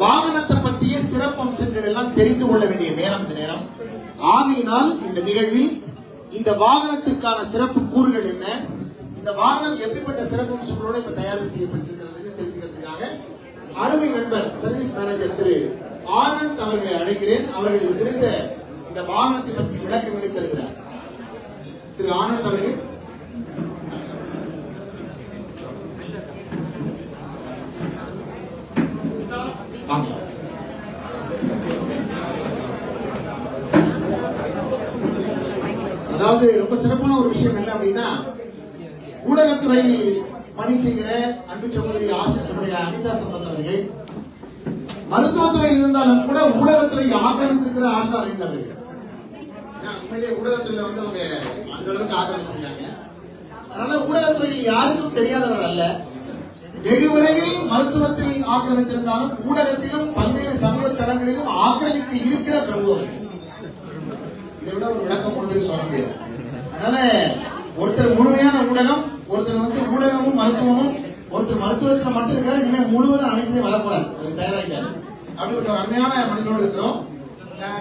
வாகனத்தை பற்றிய சிறப்பம்சங்கள் எல்லாம் தெரிந்து கொள்ள வேண்டிய நேரம் இந்த நேரம். ஆகையினால் இந்த நிகழ்வில் இந்த வாகனத்திற்கான சிறப்பு கூறுகள் என்ன, இந்த வாகனம் எப்படிப்பட்ட சிறப்பம்சங்களோடு இப்ப தயார் செய்யப்பட்டிருக்கிறது தெரிஞ்சுக்கிறதுக்காக அருமை நண்பர் சர்வீஸ் மேனேஜர் திரு ஆனந்த் அவர்களை அழைக்கிறேன். அவர்கள் குறித்த இந்த வாகனத்தை பற்றி விளக்கங்களை தருகிறார். திரு ஆனந்த் அவர்கள். அதாவது ரொம்ப சிறப்பான ஒரு விஷயம் என்ன அப்படின்னா, ஊடகத்துறையில் பணி செய்கிற அன்பு சகோதரி நம்முடைய அனிதா சம்பத் அவர்கள் மருத்துவத்துறையில் இருந்தாலும் கூட ஊடகத்துறை ஆக்கிரமித்திருக்கிற ஆஷா அரவிந்த் அவர்கள் உண்மையிலே ஊடகத்துறையில வந்து அவங்க அந்த அளவுக்கு ஆக்கிரமிச்சிருக்காங்க. அதனால ஊடகத்துறையில் யாருக்கும் தெரியாதவர் அல்ல. வெகு விரைவில் மருத்துவத்தில் ஆக்கிரமித்திருந்தாலும் ஊடகத்திலும் பல்வேறு சமூக தளங்களிலும் ஆக்கிரமிக்க இருக்கிற பிரபு அவர்கள். இதை விட ஒரு விளக்கம் முழுவதும் சொல்ல முடியாது. அதனால ஒருத்தர் முழுமையான ஊடகம், ஒருத்தர் வந்து ஊடகமும் மருத்துவமும், ஒருத்தர் மருத்துவத்தில் மட்டும் இருக்காரு, இனிமே முழுவதும் அனைத்தையும் வரக்கூடாது, அது தயாராகிட்டாரு. அப்படிப்பட்ட ஒரு அருமையான மனிதனோடு இருக்கிறோம்.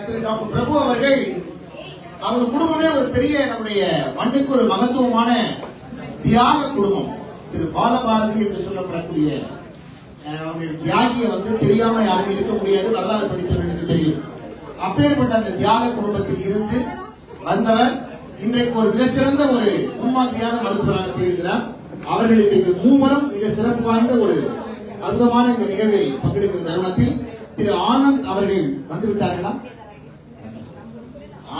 திரு டாக்டர் பிரபு அவர்கள், அவங்க குடும்பமே ஒரு பெரிய நம்முடைய மண்ணுக்கு ஒரு மகத்துவமான தியாக குடும்பம். திரு பாலபாரதி என்று சொல்லப்படக்கூடிய அவர்கள் தியாகியை வந்து தெரியாம யாருமே இருக்க முடியாது, வரலாறு படித்தவர்களுக்கு தெரியும். அப்பேற்பட்ட அந்த தியாக குடும்பத்தில் இருந்து வந்தவர் இன்றைக்கு ஒரு மிகச்சிறந்த ஒரு முன்மாதிரியான மருத்துவராக திகழ்கிறார். அவர்கள் இன்றைக்கு மூவரும் மிக சிறப்பு வாய்ந்த ஒரு அற்புதமான இந்த நிகழ்வில் பங்கெடுக்கிற தருணத்தில் திரு ஆனந்த் அவர்கள் வந்துவிட்டார்களா?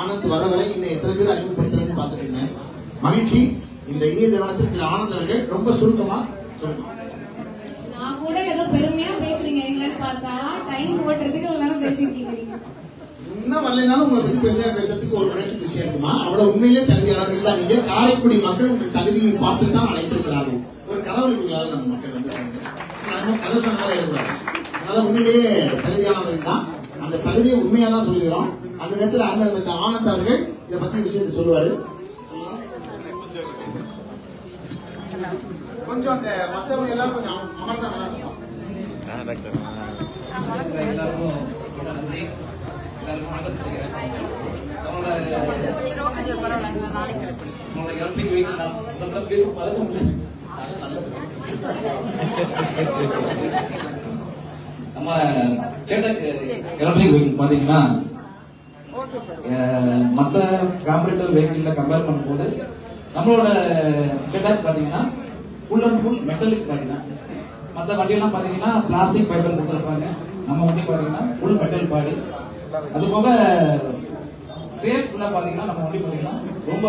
ஆனந்த் வர வரை இன்னும் எத்தனை பேர் அறிமுகப்படுத்துறதுன்னு பார்த்துட்டு இருந்தேன். மகிழ்ச்சி. இந்த இனிய தருணத்தில் திரு ஆனந்த் அவர்கள் ரொம்ப சுருக்கமா சொல்லுங்க. நான் கூட ஏதோ பெருமையா பேசுறீங்க எங்களான்னு பார்த்தா டைம் ஓட்டுறதுக்கு எல்லாரும் பேசிருக்கீங்க. இன்னும் வரலைனாலும் உங்களை பத்தி பெருமையா பேசுறதுக்கு ஒரு மினிட் விஷயம் இருக்குமா? அவ்வளவு உண்மையிலே தகுதியாளர்கள் தான் நீங்க. காரைக்குடி மக்கள் உங்கள் தகுதியை பார்த்து தான் அழைத்திருக்கிறார்கள். ஒரு கரவழிப்புகளால் நம்ம மக்கள் வந்து கதை சொன்னதாக இருக்கிறாங்க. அதனால உண்மையிலேயே தகுதியானவர்கள் தான். அந்த தகுதியை உண்மையா தான் சொல்லுகிறோம். அந்த நேரத்தில் அண்ணன் ஆனந்த் அவர்கள் இதை பத்தி விஷயத்தை சொல்லுவாரு. கொஞ்சம் அந்த மற்றவங்க எல்லாம் கொஞ்சம் அமர்ந்தா நல்லா இருக்கும். நம்ம சேட்டக் எலக்ட்ரிக் வெஹிக்கிள் பாத்தீங்கன்னா மற்ற காம்பரேட்டர் வெஹிக்கிள்ல கம்பேர் பண்ணும்போது நம்மளோட சேட்டக் பாத்தீங்கன்னா ஃபுல் அண்ட் ஃபுல் மெட்டலிக் பாடி தான். மற்ற வண்டியெல்லாம் பாத்தீங்கன்னா பிளாஸ்டிக் ஃபைபர் கொடுத்துருப்பாங்க. நம்ம வண்டி பாத்தீங்கன்னா ஃபுல் மெட்டல் பாடி. அது போக சேஃப்ல பாத்தீங்கன்னா நம்ம வண்டி பாத்தீங்கன்னா ரொம்ப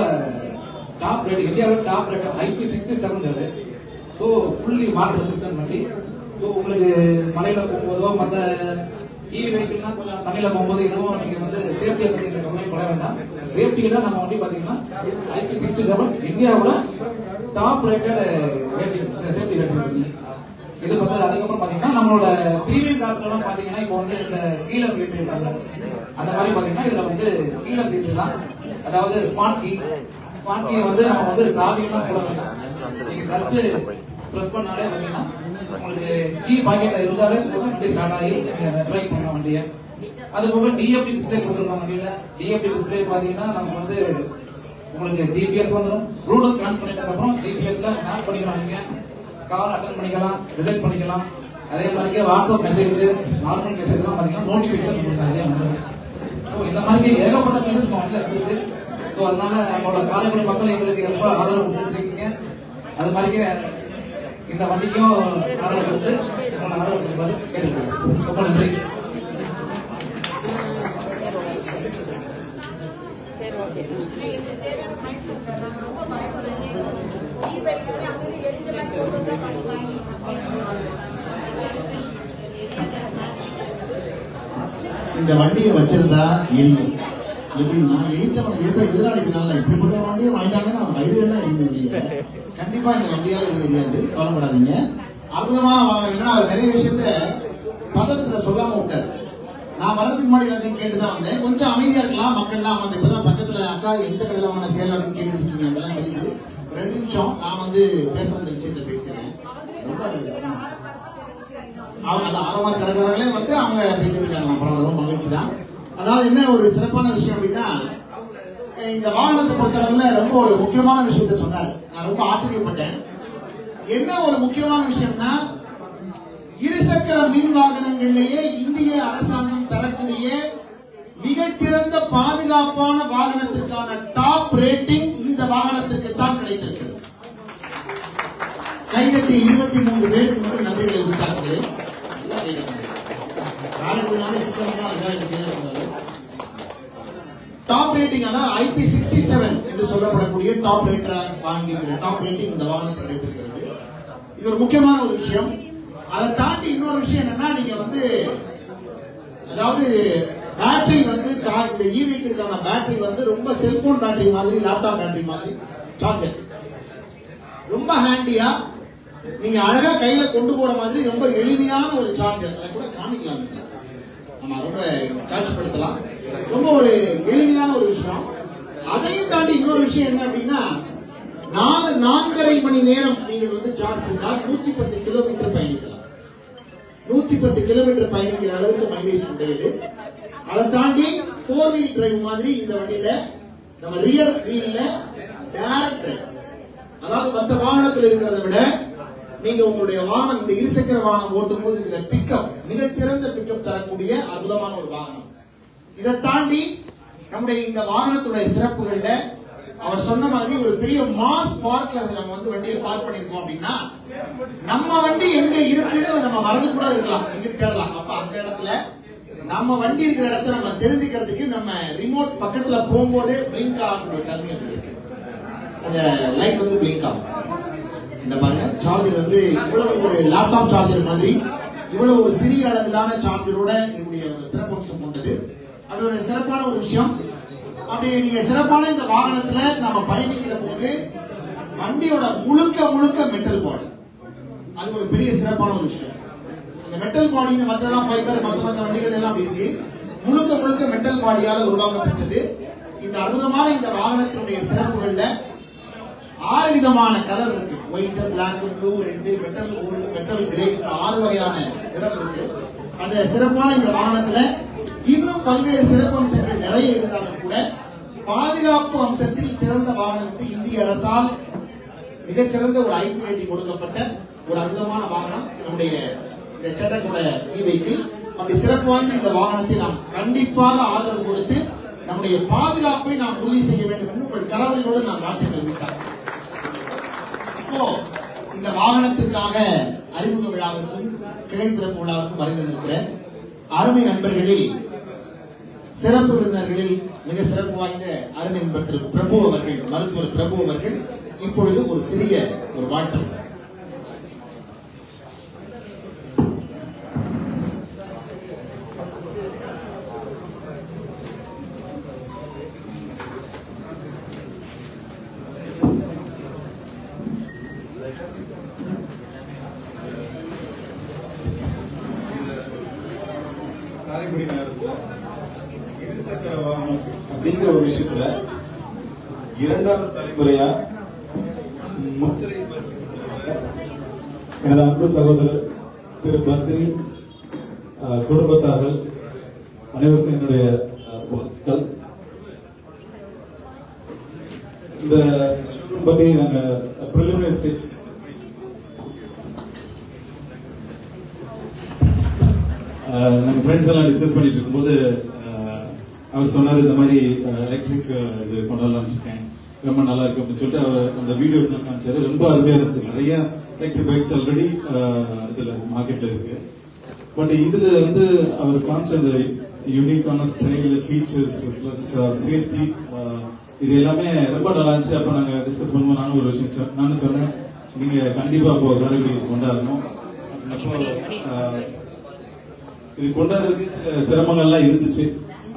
டாப் ரேட், இந்தியாவில் top rate IP67. So fully water resistant வண்டி. ஸோ உங்களுக்கு மலையில போகும்போதோ மற்ற இவி வெஹிக்கிள்னா கொஞ்சம் தண்ணியில போகும்போது இதுவும் நீங்க வந்து சேஃப்டியை பத்தி கவலை பட வேண்டாம். சேஃப்டிக்கு நம்ம வண்டி பாத்தீங்கன்னா IP67 இந்தியாவோட top rated rating safety rating வண்டி. இது பார்த்தா அதுக்கப்புறம் பாத்தீங்கன்னா நம்மளோட பிரீமியம் காஸ்ட்ல எல்லாம் பாத்தீங்கன்னா இப்போ வந்து இந்த கீழ சீட் இருக்காங்க. அந்த மாதிரி பாத்தீங்கன்னா இதுல வந்து கீழ சீட் தான், அதாவது ஸ்மார்ட் கீ வந்து நம்ம வந்து சாவி எல்லாம் போட வேண்டாம். நீங்க ஜஸ்ட் பிரஸ் பண்ணாலே பாத்தீங்கன்னா உங்களுக்கு கீ பாக்கெட்ல இருந்தாலே வண்டி ஸ்டார்ட் ஆகி நீங்க டிரைவ் பண்ணலாம் வண்டியை. அது போக டிஎஃப்டி டிஸ்பிளே கொடுத்துருக்கோம் வண்டியில. டிஎஃப்டி டிஸ்பிளே பாத்தீங்கன்னா நமக்கு வந்து உங்களுக்கு ஜிபிஎஸ் வந்துடும். ரூட் கனெக்ட் பண்ணிட்டதுக்கு அப்புறம் ஜிபிஎஸ்ல மேப் பண்ணிக்கலாம். நீங்க கால் அட்டன் பண்ணிக்கலாம், ரிஜெக்ட் பண்ணிக்கலாம். அதே மாதிரி வாட்ஸ்அப் மெசேஜ், நார்மல் மெசேஜ் எல்லாம் பாத்தீங்கன்னா நோட்டிபிகேஷன் உங்களுக்கு அதே வந்துடும். ஸோ இந்த மாதிரி ஏகப்பட்ட மெசேஜ் வண்டியில இருக்கு. ஸோ அதனால நம்மளோட காரைக்குடி மக்கள் எங்களுக்கு ரொம்ப ஆதரவு கொடுத்துருக்கீங்க. அது மாதிரி இந்த வண்டிக்கும் ஆதரவு கொடுத்து உங்களை ஆதரவு கொடுப்பது கேட்டுக்கொள்கிறேன். ரொம்ப நன்றி. இந்த வண்டியை வச்சிருந்தா எரியும். எப்படின்னா எதிராளி இருக்காங்க, இப்படிப்பட்ட வண்டியை வாங்கிட்டாங்கன்னா அவன் வயிறு வேணா எரியும் இல்லையா? கண்டிப்பா இந்த வண்டியால இது தெரியாது, கவலைப்படாதீங்க. அற்புதமான வாகனம். அவர் நிறைய விஷயத்த பதட்டத்துல சொல்லாம விட்டாரு. நான் வர்றதுக்கு முன்னாடி எல்லாத்தையும் கேட்டுதான் வந்தேன். கொஞ்சம் அமைதியா இருக்கலாம், மக்கள் எல்லாம் வந்து இப்பதான் பக்கத்துல அக்கா எந்த கடையில வாங்கின சேல் அப்படின்னு கேட்டு இருக்கீங்க. அதெல்லாம் தெரியுது. 2 நிமிஷம் நான் வந்து பேச வந்த விஷயத்த பேசுறேன். ரொம்ப அவங்க அந்த ஆரவார கடைக்காரங்களே வந்து அவங்க பேசியிருக்காங்க. அப்புறம் ரொம்ப மகிழ்ச்சி தான். அதாவது என்ன ஒரு சிறப்பான விஷயம் அப்படின்னா, இந்த வாகனத்தை பொறுத்தளவுல ரொம்ப ஒரு முக்கியமான விஷயத்த சொன்னாரு. நான் ரொம்ப ஆச்சரியப்பட்டேன். என்ன ஒரு முக்கியமான விஷயம்னா, இருசக்கர மின் வாகனங்களிலேயே இந்திய அரசாங்கம் தரக்கூடிய மிகச்சிறந்த பாதுகாப்பான வாகனத்திற்கான டாப் ரேட்டிங் இந்த வாகனத்திற்கு தான் கிடைத்திருக்கிறது. கைதட்டி 23 பேருக்கு மட்டும் நன்றிகளை உரித்தாக்குகிறேன். டாப் ரேட்டிங், அதாவது IP67 என்று சொல்லப்படக்கூடிய டாப் ரேட்டரா வாங்கியிருக்கிற டாப் ரேட்டிங் இந்த வாகனத்தில் கிடைத்திருக்கிறது. இது ஒரு முக்கியமான ஒரு விஷயம். அதை தாண்டி இன்னொரு விஷயம் என்னன்னா, நீங்க வந்து அதாவது பேட்டரி வந்து இந்த ஈவிக்கான பேட்டரி வந்து ரொம்ப செல்போன் பேட்டரி மாதிரி, லேப்டாப் பேட்டரி மாதிரி சார்ஜர் ரொம்ப ஹேண்டியா, நீங்க அழகா கையில கொண்டு போற மாதிரி ரொம்ப எளிமையான ஒரு சார்ஜர். அதை கூட காமிக்கலாம், நம்ம ரொம்ப காட்சிப்படுத்தலாம். ரொம்ப ஒரு எளிமையான ஒரு விஷயம். அதையும் தாண்டி இன்னொரு விஷயம் என்ன அப்படின்னா, 4.5 மணி நேரம் நீங்கள் வந்து சார்ஜ் செய்தால் 110 கிலோமீட்டர் பயணிக்கலாம். 110 கிலோமீட்டர் பயணிக்கிற அளவுக்கு மைலேஜ் உடையது. அதை தாண்டி 4 வீல் டிரைவ் மாதிரி இந்த வண்டியில நம்ம ரியர் வீல்ல டைரக்ட் டிரைவ், அதாவது மற்ற வாகனத்தில் இருக்கிறத விட நீங்க உங்களுடைய வாகனம், இந்த இருசக்கர வாகனம் ஓட்டும் போது இருக்கிற பிக்கப், மிகச்சிறந்த பிக்கப் தரக்கூடிய அற்புதமான ஒரு வாகனம். இதை தாண்டி நம்முடைய இந்த வாகனத்துடைய சிறப்புகள்ல அவர் சொன்ன மாதிரி ஒரு பெரிய மாஸ் பார்க்ல நம்ம வந்து வண்டியை பார்க் பண்ணிருக்கோம் அப்படின்னா, நம்ம வண்டி எங்க இருக்குன்னு நம்ம மறந்து கூட இருக்கலாம், எங்க தேடலாம். அப்ப அந்த இடத்துல நம்ம வண்டி இருக்கிற இடத்த நம்ம தெரிஞ்சுக்கிறதுக்கு நம்ம ரிமோட் பக்கத்துல போகும்போதே பிளிங்க் ஆகக்கூடிய தன்மை இருக்கு. அந்த லைட் வந்து பிளிங்க் ஆகும். இந்த பாருங்க, சார்ஜர் வந்து இவ்வளவு ஒரு லேப்டாப் சார்ஜர் மாதிரி இவ்வளவு ஒரு சிறிய அளவிலான சார்ஜரோட என்னுடைய ஒரு சிறப்பம்சம் கொண்டது. அது ஒரு சிறப்பான ஒரு விஷயம். அப்படி நீங்க சிறப்பான இந்த வாகனத்துல நம்ம பயணிக்கிற போது வண்டியோட முழுக்க மெட்டல் பாடி, அது ஒரு பெரிய சிறப்பான ஒரு விஷயம். அந்த மெட்டல் பாடி மற்றெல்லாம் ஃபைபர், மற்ற வண்டிகள் எல்லாம் அப்படி இருக்கு. முழுக்க மெட்டல் பாடியால உருவாக்கப்பட்டது. இந்த அற்புதமான இந்த வாகனத்தினுடைய சிறப்புகள்ல 6 விதமான கலர் இருக்கு. White, black, blue, red, metal gold, metal grey, 6 வகையான நிறம் இருக்கு. அந்த சிறப்பான இந்த வாகனத்துல இன்னும் பல்வேறு சிறப்பு அம்சங்கள் நிறைய இருந்தாலும் கூட பாதுகாப்பு அம்சத்தில் சிறந்த வாகனம் என்று இந்திய அரசால் மிகச்சிறந்த ஒரு IP ரேட்டிங் கொடுக்கப்பட்ட ஒரு அற்புதமான வாகனம் நம்முடைய இந்த செடக்கோட இ-வெஹிக்கிள். அப்படி சிறப்பு வாய்ந்த இந்த வாகனத்தை நாம் கண்டிப்பாக ஆதரவு கொடுத்து நம்முடைய பாதுகாப்பை நாம் உறுதி செய்ய வேண்டும் என்று உங்கள் கரவர்களோடு நான் வாழ்த்து தெரிவித்தார். இப்போ இந்த வாகனத்திற்காக அறிமுக விழாவிற்கும் கிளை திறப்பு விழாவுக்கும் வருகின்ற அருமை நண்பர்களில், சிறப்பு விருந்தினர்களில் மிக சிறப்பு வாய்ந்த அருமை நண்பர் திரு பிரபு அவர்கள், மருத்துவர் பிரபு அவர்கள் இப்பொழுது ஒரு சிறிய ஒரு வாழ்த்து. காரைக்குடி நகரத்துல இருசக்கர வாகனம் அப்படிங்கிற ஒரு விஷயத்துல 2வது தலைமுறையா முத்திரை எனது அன்பு சகோதரர் திரு பத்ரி குடும்பத்தார்கள் அனைவருக்கும் என்னுடைய வாழ்த்துக்கள். இந்த பத்தி நாங்க பிரிலிமினரி ஸ்டேஜ் நம்ம ஃப்ரெண்ட்ஸ் எல்லாம் டிஸ்கஸ் பண்ணிட்டு இருக்கும்போது அவர் சொன்னார், இந்த மாதிரி எலக்ட்ரிக் இது கொண்டாடலாம்னு இருக்கேன், ரொம்ப நல்லா இருக்கு அப்படின்னு சொல்லிட்டு அவர் அந்த வீடியோஸ் எல்லாம் காமிச்சாரு. ரொம்ப அருமையா இருந்துச்சு. நிறைய எலக்ட்ரிக் பைக்ஸ் ஆல்ரெடி இதுல மார்க்கெட்ல இருக்கு. பட் இதுல வந்து அவர் காமிச்ச அந்த யூனிக்கான ஸ்டைல், ஃபீச்சர்ஸ் பிளஸ் சேஃப்டி, இது எல்லாமே ரொம்ப நல்லா இருந்துச்சு. அப்ப நாங்க டிஸ்கஸ் பண்ணுவோம். நானும் ஒரு விஷயம் நானும் சொன்னேன், நீங்க கண்டிப்பா அப்போ காரைக்குடி கொண்டாடணும். அப்போ இது கொண்டாடுறதுக்கு சில சிரமங்கள்லாம் இருந்துச்சு.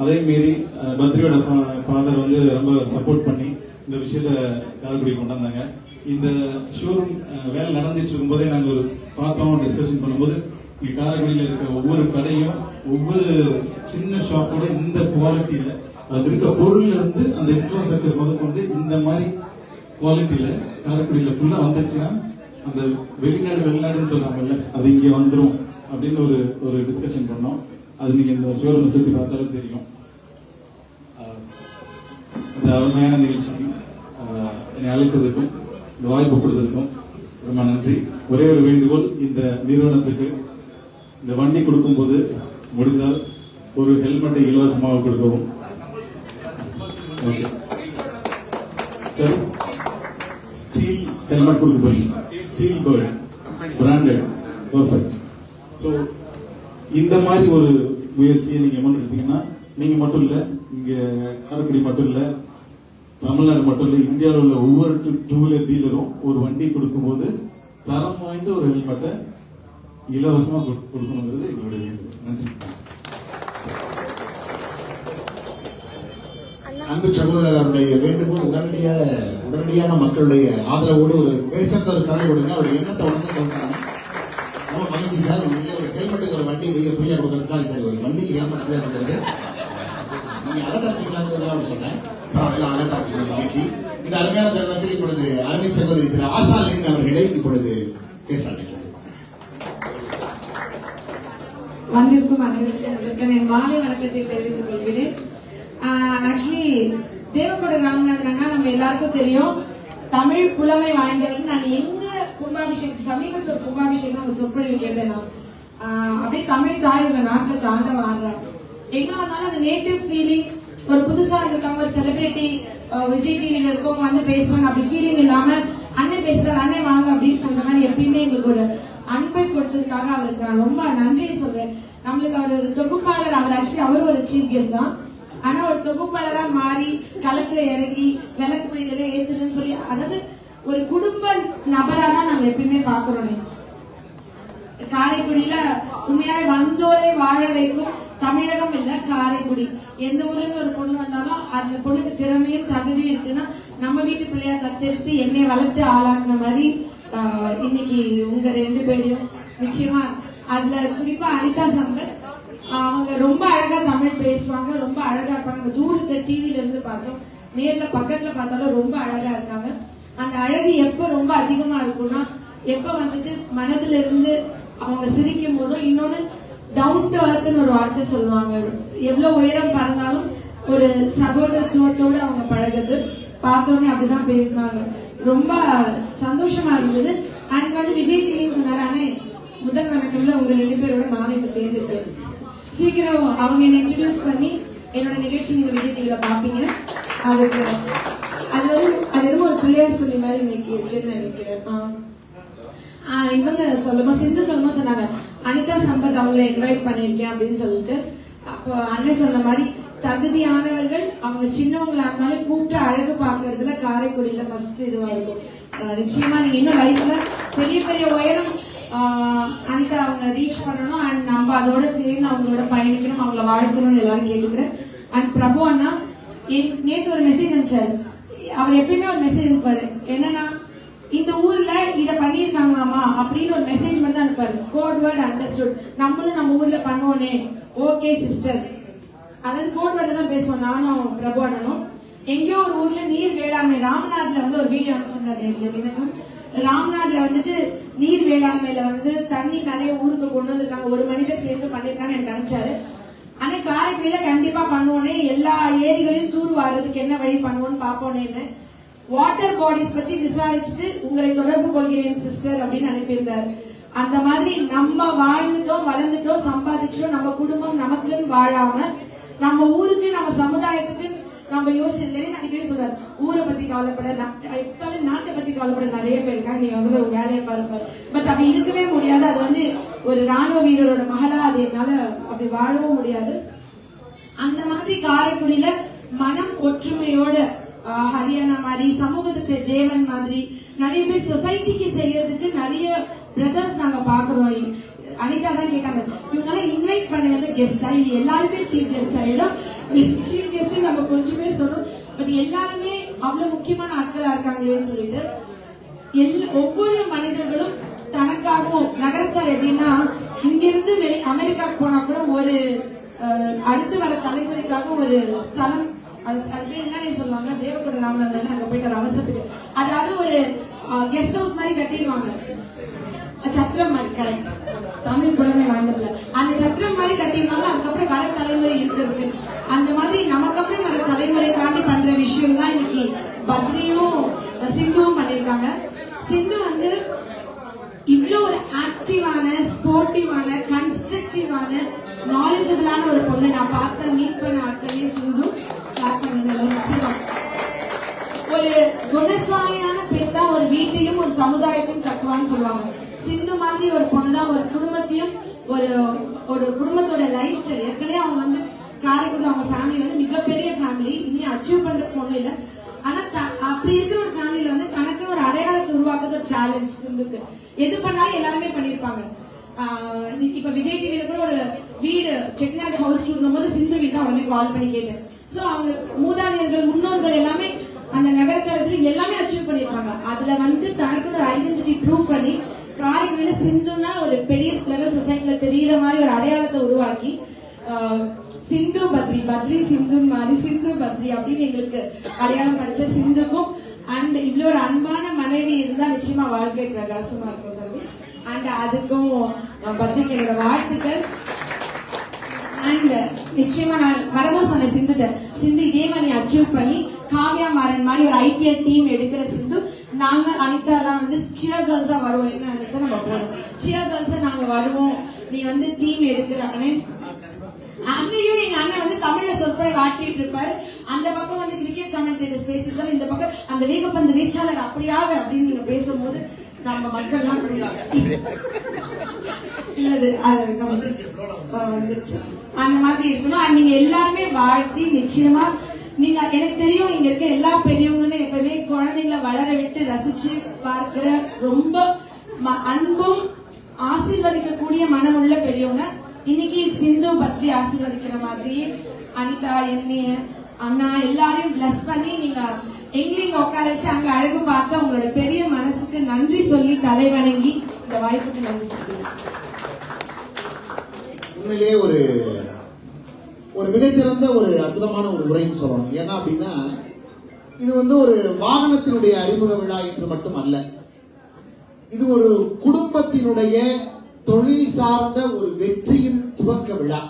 அதே மீறி பத்ரியோட ஃபாதர் வந்து ரொம்ப சப்போர்ட் பண்ணி இந்த விஷயத்த காரைக்குடி கொண்டாந்தாங்க. இந்த ஷோரூம் வேலை நடந்துட்டு இருக்கும் போதே நாங்கள் பார்த்தோம், டிஸ்கஷன் பண்ணும்போது இங்க காரைக்குடியில் இருக்க ஒவ்வொரு கடையும் ஒவ்வொரு சின்ன ஷாப்போட இந்த குவாலிட்டியில அது இருக்க பொருள்ல இருந்து அந்த இன்ஃப்ராஸ்ட்ரக்சர் முதற்கொண்டு இந்த மாதிரி குவாலிட்டியில காரைக்குடியில ஃபுல்லா வந்துருச்சுன்னா அந்த வெளிநாடுன்னு சொல்றாங்கல்ல, அது இங்க வந்துரும் அப்படின்னு ஒரு டிஸ்கஷன் பண்ணோம். அது நீங்க இந்த ஷோரூம் சுற்றி பார்த்தாலும் தெரியும். இந்த அருமையான நிகழ்ச்சிக்கு என்னை அழைத்ததுக்கும் இந்த வாய்ப்பு கொடுத்ததுக்கும் ரொம்ப நன்றி. ஒரே ஒரு வேண்டுகோள், இந்த நிறுவனத்துக்கு இந்த வண்டி கொடுக்கும்போது முடிந்தால் ஒரு ஹெல்மெட்டை இலவசமாக கொடுக்கவும். ஓகே சார், ஸ்டீல் ஹெல்மெட் கொடுக்க போறீங்க, Steelbird branded, perfect. So இந்த மாதிரி ஒரு முயற்சியை நீங்க முன்னெடுத்தீங்கன்னா நீங்க மட்டும் இல்ல, இங்க காரைக்குடி மட்டும் இல்ல, தமிழ்நாடு மட்டும் இல்ல, இந்தியாவில் உள்ள ஒவ்வொரு டூ வீலர் டீலரும் ஒரு வண்டி கொடுக்கும்போது தரம் வாய்ந்த ஒரு ஹெல்மெட்டை இலவசமா கொடுக்கணுங்கிறது எங்களுடைய வேண்டுகோள். நன்றி. அன்பு சகோதரர் அவருடைய வேண்டுகோள் உடனடியாக மக்களுடைய ஆதரவோடு ஒரு பேசத்த ஒரு கரை கொடுங்க. அவருடைய எண்ணத்தை உடனே சொல்றாங்க. ரொம்ப மகிழ்ச்சி சார். உண்மையிலே ஒரு ஹெல்மெட்டுக்கு ஒரு வண்டி ஃப்ரீயா கொடுக்குறது. சாரி ஒரு வண்டிக்கு ஹெல்மெட் ஃப்ரீயா கொடுக்குறது நீங்க அகட்டாக்கிக்கலாம் சொன்னேன். அகட்டாக்கி மகிழ்ச்சி. இந்த அருமையான தருணத்தில் இப்பொழுது அருமை சகோதரி திரு ஆஷா லின் அவர்களை இப்பொழுது பேச அழைக்கிறது. வந்திருக்கும் அனைவருக்கும் என் மாலை வணக்கத்தை தெரிவித்துக் கொள்கிறேன். ஆக்சுவலி தேவகோட ராமநாதன் அண்ணா நம்ம எல்லாருக்கும் தெரியும், தமிழ் புலமை வாய்ந்தவர்கள். நான் எங்க கும்பாபிஷேகம் சமீபத்தில் ஒரு கும்பாபிஷேகம் அவங்க சொற்பொழிவு கேட்டேன். அப்படியே தமிழ் தாய் உங்க நாட்டில் தாண்ட ஆடுறாங்க. எங்க வந்தாலும் அந்த நேட்டிவ் ஃபீலிங், ஒரு புதுசா இருக்காங்க, ஒரு செலிபிரிட்டி விஜய் டிவில இருக்கவங்க வந்து பேசுவாங்க, அப்படி ஃபீலிங் இல்லாம அண்ணன் பேசுறாரு, அண்ணன் வாங்க அப்படின்னு சொல்ற மாதிரி எப்பயுமே எங்களுக்கு ஒரு அன்பை கொடுத்ததுக்காக அவருக்கு நான் ரொம்ப நன்றியை சொல்றேன். நம்மளுக்கு அவர் ஒரு தொகுப்பாளர், அவர் ஆக்சுவலி அவர் ஒரு சீஃப் கெஸ்ட் தான், ஆனா ஒரு தொகுப்பாளரா மாறி களத்துல இறங்கி விளக்கு இதெல்லாம் ஏத்துன்னு சொல்லி, அதாவது ஒரு குடும்ப நபரா தான் நாங்க எப்பயுமே பாக்குறோம். காரைக்குடியில உண்மையாவே வந்தோரை வாழ வைக்கும் தமிழகம் இல்ல காரைக்குடி. எந்த ஊர்ல இருந்து ஒரு பொண்ணு வந்தாலும் அந்த பொண்ணுக்கு திறமையும் தகுதியும் இருக்குன்னா நம்ம வீட்டு பிள்ளையா தத்தெடுத்து என்னை வளர்த்து ஆளாக்குன மாதிரி இன்னைக்கு உங்க 2 பேரையும் நிச்சயமா, அதுல குறிப்பா அனிதா சம்பத், அவங்க ரொம்ப அழகா தமிழ் பேசுவாங்க, ரொம்ப அழகா இருப்பாங்க. தூரத்துல டிவில இருந்து பார்த்தோம், நேர்ல பக்கத்துல பார்த்தாலும் ரொம்ப அழகா இருக்காங்க. அந்த அழகு எப்ப ரொம்ப அதிகமா இருக்கும்னா எப்ப வந்துட்டு மனதுல இருந்து அவங்க சிரிக்கும் போதும், இன்னொன்னு டவுன் டு அர்த்னு ஒரு வார்த்தை சொல்லுவாங்க. எவ்வளவு உயரம் பறந்தாலும் ஒரு சகோதரத்துவத்தோடு அவங்க பழகுது. பார்த்தோன்னே அப்படிதான் பேசினாங்க. ரொம்ப சந்தோஷமா இருந்தது. அண்ட் வந்து விஜய் டிவின்னு சொன்னாரு, ஆனா முதல் வணக்கம்ல உங்க 2 பேரோட நானும் இப்ப சேர்ந்துருக்கேன். சீக்கிரம் அவங்க என்ன இன்ட்ரடியூஸ் பண்ணி என்னோட நிகழ்ச்சி நீங்க விஜய் டிவில பாப்பீங்க. அதுக்கு அது எதுவும் ஒரு பிள்ளையார் சொல்லி மாதிரி இன்னைக்கு இருக்குன்னு நினைக்கிறேன். இவங்க சொல்லுமா சிந்து சொல்லுமா சொன்னாங்க, அனிதா சம்பத் அவங்களை இன்வைட் பண்ணிருக்கேன் அப்படின்னு சொல்லிட்டு. அப்போ அண்ணன் சொன்ன மாதிரி தகுதியானவர்கள் அவங்க சின்னவங்களா இருந்தாலும் கூப்பிட்டு அழகு பாக்குறதுல காரைக்குடியில ஃபர்ஸ்ட் இதுவா இருக்கும். நிச்சயமா நீங்க இன்னும் லைஃப்ல பெரிய பெரிய உயரம் அனிதா அவங்க ரீச் பண்ணணும். அண்ட் நம்ம அதோட சேர்ந்து அவங்களோட பயணிக்கணும், அவங்கள வாழ்த்தணும்னு எல்லாரும் கேட்டுக்கிறேன். அண்ட் பிரபு அண்ணா நேற்று ஒரு மெசேஜ் அனுப்பிச்சாரு. அவர் எப்பயுமே ஒரு மெசேஜ் அனுப்பாரு, என்னன்னா இந்த ஊர்ல இத பண்ணிருக்காங்களாமா அப்படின்னு ஒரு மெசேஜ் மட்டும் தான் அனுப்பாரு. கோட் வேர்ட் அண்டர்ஸ்டுட், நம்மளும் நம்ம ஊர்ல பண்ணுவோனே, ஓகே சிஸ்டர். அதாவது கோட் வேர்ட்ல தான் பேசுவோம் நானும் பிரபு அண்ணனும். எங்கேயோ ஒரு ஊர்ல நீர் வேளாண்மை, ராம்நாட்ல வந்து ஒரு வீடியோ அனுப்பிச்சிருந்தாரு. ராம்நாட்ல வந்துட்டு நீர் வேளாண்மையில வந்து தண்ணி நிறைய ஊருக்கு கொண்டு வந்திருக்காங்க, ஒரு மனிதர் சேர்ந்து பண்ணிருக்காங்க எனக்கு அனுப்பிச்சாரு. ஆனா காரைக்குடியில கண்டிப்பா பண்ணுவோனே, எல்லா ஏரிகளையும் தூர் வாரதுக்கு என்ன வழி பண்ணுவோன்னு பாப்போனேன்னு வாட்டர் பாடிஸ் பத்தி விசாரிச்சுட்டு உங்களை தொடர்பு கொள்கிறேன் சிஸ்டர் அப்படின்னு அனுப்பியிருந்தாரு. அந்த மாதிரி நம்ம வாழ்ந்துட்டோம், வளர்ந்துட்டோம், சம்பாதிச்சோம், நம்ம குடும்பம் நமக்குன்னு வாழாம நம்ம ஊருக்கு நம்ம சமுதாயத்துக்கு நம்ம யோசிச்சு அடிக்கடி சொல்றாரு, ஊரை பத்தி கவலைப்பட, நாட்டை பத்தி கவலைப்பட நிறைய பேர் இருக்காங்க, நீங்க வந்து உங்க வேலையை பாருங்க. பட் அப்படி இருக்கவே முடியாது. அது வந்து ஒரு ராணுவ வீரரோட மகளா அது என்னால அப்படி வாழவும் முடியாது. அந்த மாதிரி காரைக்குடியில மனம் ஒற்றுமையோட ஹரியானா மாதிரி சமூகத்தை தேவன் மாதிரி நிறைய பேர் சொசைட்டிக்கு செய்யறதுக்கு நிறைய பிரதர்ஸ் நாங்க பாக்குறோம். அனிதா தான் கேட்டாங்க, இவங்களாம் இன்வைட் பண்ண வந்து கெஸ்டா, இது எல்லாருமே சீஃப் கெஸ்ட் ஆயிடும். சீஃப் கெஸ்ட் நம்ம கொஞ்சமே சொல்றோம், பட் எல்லாருமே அவ்வளவு முக்கியமான ஆட்களா இருக்காங்களேன்னு சொல்லிட்டு ஒவ்வொரு மனிதர்களும் தனக்காகவும் நகரத்தார் எப்படின்னா இங்கிருந்து அமெரிக்காவுக்கு போனா கூட ஒரு அடுத்து வர தலைமுறைக்காக ஒரு ஸ்தலம், அது பேர் என்னன்னு சொல்லுவாங்க, தேவகோட ராமநாதன் அங்க போயிட்டு அவசரத்துக்கு, அதாவது ஒரு கெஸ்ட் ஹவுஸ் மாதிரி கட்டிடுவாங்க, சத்திரம் மாதிரி. கரெக்ட், தமிழ் புலமை வாய்ந்தவங்க அந்த சத்திரம் மாதிரி கட்டிடுவாங்க. அதுக்கப்புறம் விஷயம் தான் இன்னைக்கு பத்ரியும் சிந்துவும் பண்ணிருக்காங்க. சிந்து வந்து இவ்வளவு ஒரு ஆக்டிவான, ஸ்போர்ட்டிவான, கன்ஸ்ட்ரக்டிவான, நாலேஜபிளான ஒரு பொண்ணு நான் பார்த்த மீட் பண்ண ஆட்களே சிந்து நிச்சயம். ஒரு குணசாலியான பெண் தான் ஒரு வீட்டையும் ஒரு சமுதாயத்தையும் கட்டுவான்னு சொல்லுவாங்க. சிந்து மாதிரி ஒரு பொண்ணு தான் ஒரு குடும்பத்தையும் ஒரு குடும்பத்தோட லைஃப் ஸ்டைல். ஏற்கனவே அவங்க வந்து காரைக்குடி அவங்க ஃபேமிலி வந்து மிகப்பெரிய ஃபேமிலி, இனி அச்சீவ் பண்றதுக்கு ஒண்ணும் இல்லை. ஆனா அப்படி இருக்கிற ஒரு ஃபேமிலியில வந்து தனக்குன்னு ஒரு அடையாளத்தை உருவாக்குறது ஒரு சேலஞ்ச் சிந்துக்கு. எது பண்ணாலும் எல்லாருமே பண்ணிருப்பாங்க. இப்ப விஜய் டிவில கூட ஒரு வீடு செட்டிநாடு ஹவுஸ் டூர் போது சிந்து வீடு தான் உடனே கால் பண்ணி கேட்டேன். சோ அவங்க மூதாதையர்கள் முன்னோர்கள் எல்லாமே அந்த நகரத்தரத்துல எல்லாமே அச்சீவ் பண்ணிருப்பாங்க. அதுல வந்து தனக்குன்னு ஒரு ஐடென்டிட்டி ப்ரூவ் பண்ணி காரைக்குடியில சிந்துன்னா ஒரு பெரிய லெவல் சொசைட்டில தெரியற மாதிரி ஒரு அடையாளத்தை உருவாக்கி சிந்து பத்ரி, பத்ரி சிந்து மாதிரி சிந்து பத்ரி அப்படின்னு எங்களுக்கு அடையாளம் படிச்ச சிந்துக்கும் அண்ட் இவ்வளவு ஒரு அன்பான மனைவி இருந்தா நிச்சயமா வாழ்க்கை பிரகாசமா இருக்கும் தம்பி. அண்ட் அதுக்கும் பத்ரிக்கு என்னோட வாழ்த்துக்கள். அண்ட் நிச்சயமா நான் வரும்போது சொன்ன சிந்து இதே மாதிரி அச்சீவ் பண்ணி காவ்யா மாறன் மாதிரி ஒரு ஐபிஎல் டீம் எடுக்கிற சிந்து, நாங்க அனிதா எல்லாம் வந்து சியர் கேர்ள்ஸா வருவோம். என்ன அனிதா நம்ம போறோம் சியர் கேர்ள்ஸா நாங்க வருவோம், நீ வந்து டீம் எடுக்கிறாங்கன்னு. அங்கேயும் எங்க அண்ணன் வந்து தமிழ்ல சொற்பொழி ஆட்டிட்டு இருப்பாரு. அந்த பக்கம் வந்து கிரிக்கெட் கமெண்டேட்டர்ஸ் பேசியிருந்தாலும் இந்த பக்கம் அந்த வேகப்பந்து வீச்சாளர் அப்படியாக அப்படின்னு நீங்க பேசும்போது நம்ம மக்கள் எல்லாம் வந்துருச்சு. அந்த மாதிரி இருக்கணும். நீங்க எல்லாருமே வாழ்த்தி நிச்சயமா நீங்க எனக்கு தெரியும் இங்க இருக்க எல்லா பெரியவங்களுமே எப்பவுமே குழந்தைங்களை வளர விட்டு ரசிச்சு பார்க்கிற ரொம்ப அன்பும் ஆசீர்வதிக்கக்கூடிய மனம் உள்ள பெரியவங்க. இன்னைக்கு சிந்து பத்ரி ஆசீர்வதிக்கிற மாதிரி அனிதா என்னைய அண்ணா எல்லாரையும் பிளஸ் பண்ணி நீங்க எங்களையும் உட்கார வச்சு அங்க அழகு பார்த்து உங்களோட பெரிய மனசுக்கு நன்றி சொல்லி தலை வணங்கி இந்த வாய்ப்புக்கு நன்றி சொல்லுங்க. உண்மையிலேயே ஒரு மிகச்சிறந்த ஒரு அற்புதமான ஒரு உரைன்னு சொல்லணும். ஏன்னா அப்படின்னா இது வந்து ஒரு வாகனத்தினுடைய அறிமுக விழா என்று மட்டும் அல்ல, இது ஒரு குடும்பத்தினுடைய தொழில் சார்ந்த ஒரு வெற்றியின் துவக்க விழா.